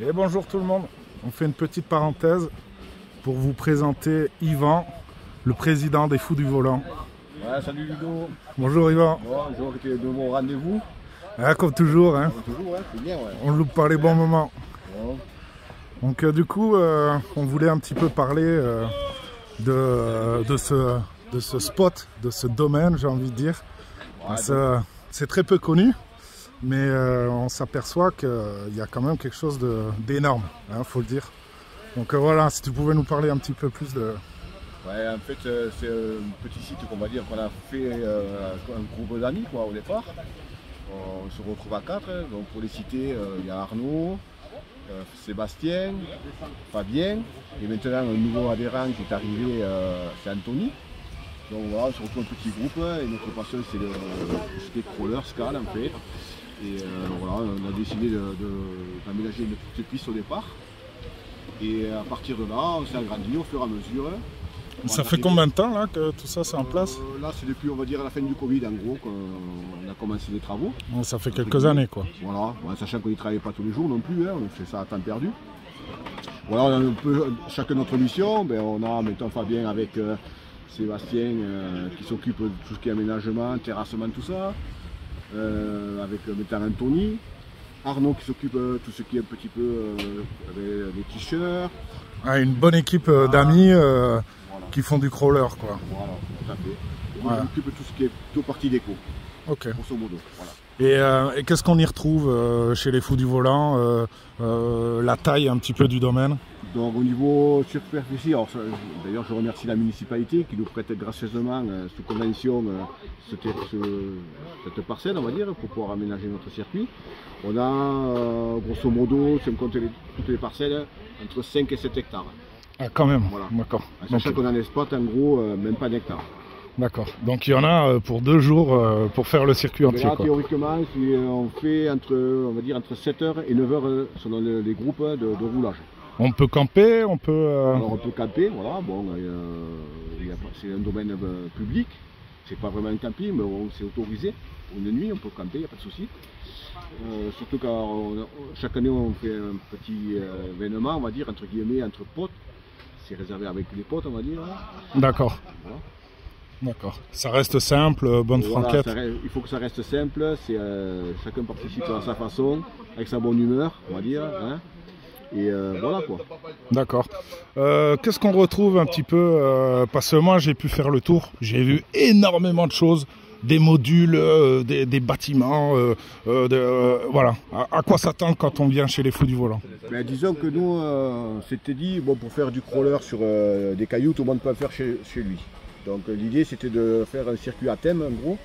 Et bonjour tout le monde, on fait une petite parenthèse pour vous présenter Yvan, le président des Fous du Volant. Ouais, salut Ludo. Bonjour Yvan. Bonjour, c'était de mon rendez-vous. Ah, comme toujours, hein. Comme toujours, ouais, c'est bien, ouais. On ne loupe pas les bons moments. Bon. Donc du coup, on voulait un petit peu parler de ce spot, de ce domaine, j'ai envie de dire. Ouais, c'est très peu connu, mais on s'aperçoit qu'il y a quand même quelque chose d'énorme, hein, faut le dire. Donc voilà, si tu pouvais nous parler un petit peu plus de... Ouais, en fait, c'est un petit site qu'on va dire qu'on a fait un groupe d'amis au départ. On se retrouve à 4, donc pour les citer, il y a Arnaud, Sébastien, Fabien, et maintenant un nouveau adhérent qui est arrivé, c'est Anthony. Donc voilà, on se retrouve un petit groupe et notre passion c'est le crawler, scale en fait. Et voilà, on a décidé d'aménager une petite piste au départ. Et à partir de là, on s'est agrandi au fur et à mesure. Ça fait combien de temps là que tout ça c'est en place? Là c'est depuis on va dire la fin du Covid en gros qu'on a commencé les travaux. Ça fait quelques années quoi. Voilà, sachant qu'on n'y travaille pas tous les jours non plus, hein, on fait ça à temps perdu. Voilà, on a un peu chacun notre mission, on a maintenant Fabien avec Sébastien qui s'occupe de tout ce qui est aménagement, terrassement, tout ça. Avec maintenant Anthony. Arnaud qui s'occupe de tout ce qui est un petit peu des t-shirts. Ah, une bonne équipe d'amis qui font du crawler quoi. Voilà, tout à fait. On s'occupe de tout ce qui est plutôt partie déco. Ok. Grosso modo. Voilà. Et qu'est-ce qu'on y retrouve chez les Fous du Volant, la taille un petit peu du domaine? Donc au niveau superficie, d'ailleurs je remercie la municipalité qui nous prête gracieusement sous convention cette parcelle on va dire pour pouvoir aménager notre circuit. On a grosso modo, si on compte toutes les parcelles, entre 5 et 7 hectares. Ah quand même, voilà. D'accord. Sachant qu'on a des spots en gros même pas d'hectares. D'accord, donc il y en a pour 2 jours pour faire le circuit entier. Là, théoriquement, on fait entre 7h et 9h selon les groupes de roulage. On peut camper, on peut... Alors on peut camper, voilà, bon, c'est un domaine public, c'est pas vraiment un camping, mais bon, c'est autorisé. Une nuit, on peut camper, il n'y a pas de souci. Surtout quand chaque année on fait un petit événement, on va dire, entre guillemets, entre potes. C'est réservé avec les potes, on va dire. D'accord. Voilà. D'accord. Ça reste simple, bonne franquette. Il faut que ça reste simple, chacun participe à sa façon, avec sa bonne humeur, on va dire. Hein. Et voilà quoi. D'accord. Qu'est-ce qu'on retrouve un petit peu parce que moi j'ai pu faire le tour, j'ai vu énormément de choses, des modules, des bâtiments, voilà. À quoi s'attendre quand on vient chez les Fous du Volant? Disons que nous, on s'était dit, bon, pour faire du crawler sur des cailloux, tout le monde peut le faire chez lui. Donc l'idée c'était de faire un circuit à thème en gros.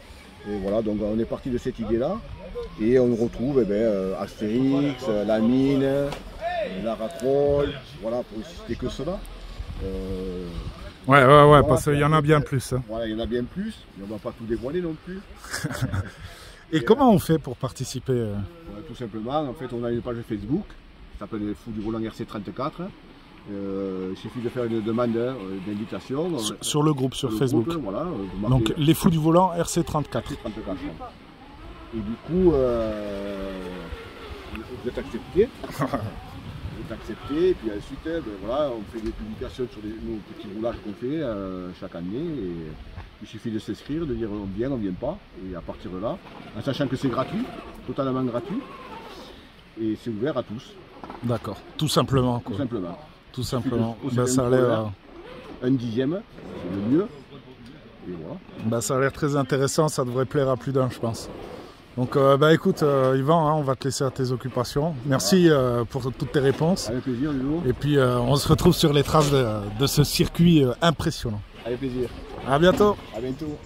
Et voilà, donc on est parti de cette idée là. Et on retrouve Astérix, la mine, Lara Croft, voilà, pour citer que cela. Ouais, parce qu'il y en a bien plus. Hein. Voilà, il y en a bien plus, mais on ne va pas tout dévoiler non plus. Et comment on fait pour participer Tout simplement, en fait, on a une page Facebook, qui s'appelle les Fous du Volant RC34. Il suffit de faire une demande d'invitation. Sur le groupe, sur Facebook. Groupe, voilà, donc les Fous du Volant RC34. Et du coup, vous êtes accepté. Et puis ensuite, voilà, on fait des publications sur nos petits roulages qu'on fait chaque année. Et il suffit de s'inscrire, de dire on vient pas. Et à partir de là, en sachant que c'est gratuit, totalement gratuit. Et c'est ouvert à tous. D'accord, tout simplement. Quoi. Tout simplement. Tout simplement. Ça a l'air... Un dixième, c'est le mieux. Et voilà. Ça a l'air très intéressant, ça devrait plaire à plus d'un, je pense. Donc écoute Yvan, hein, on va te laisser à tes occupations. Merci pour toutes tes réponses. Avec plaisir, Ludo. Et puis on se retrouve sur les traces de ce circuit impressionnant. Avec plaisir. À bientôt. À bientôt.